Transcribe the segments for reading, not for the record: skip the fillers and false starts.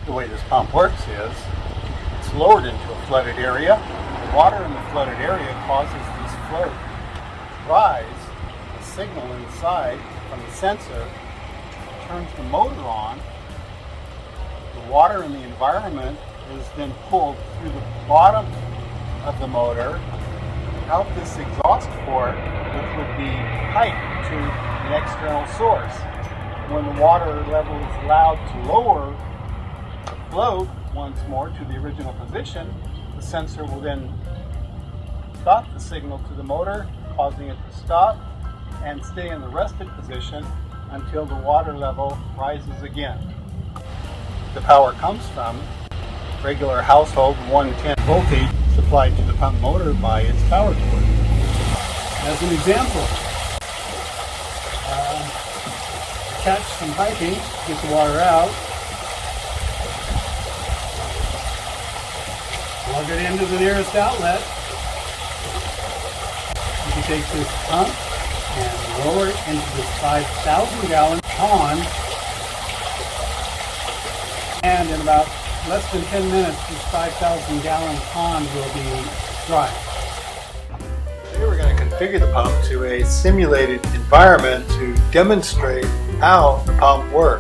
The way this pump works is it's lowered into a flooded area. The water in the flooded area causes this float to rise. The signal inside from the sensor turns the motor on. The water in the environment is then pulled through the bottom of the motor out this exhaust port, which would be piped to the external source. When the water level is allowed to lower the float once more to the original position, the sensor will then stop the signal to the motor, causing it to stop and stay in the rested position until the water level rises again. The power comes from regular household 110 voltage supplied to the pump motor by its power cord. As an example, attach some piping, get the water out, plug it into the nearest outlet. You can take this pump and lower it into this 5,000 gallon pond, and in about less than 10 minutes this 5,000 gallon pond will be dry. Today we're going to configure the pump to a simulated environment to demonstrate how the pump works.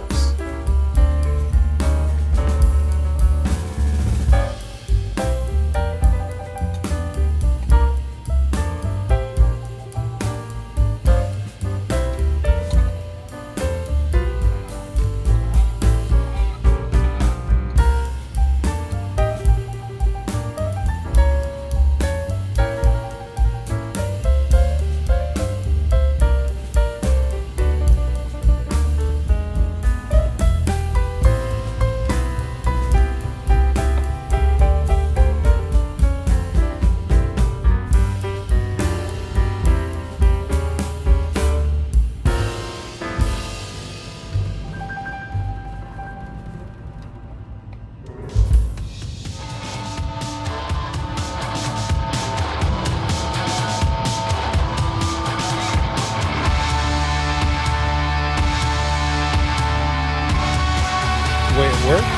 The way it works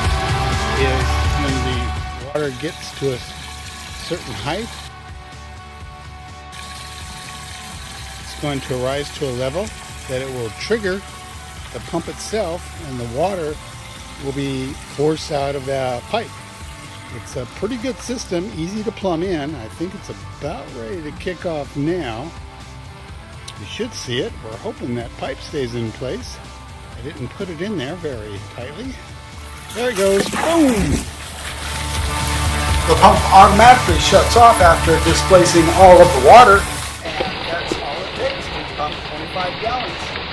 is when the water gets to a certain height, it's going to rise to a level that it will trigger the pump itself, and the water will be forced out of the pipe. It's a pretty good system, easy to plumb in. I think it's about ready to kick off now. You should see it. We're hoping that pipe stays in place. I didn't put it in there very tightly. There it goes. Boom! The pump automatically shuts off after displacing all of the water. And that's all it takes to pump 25 gallons.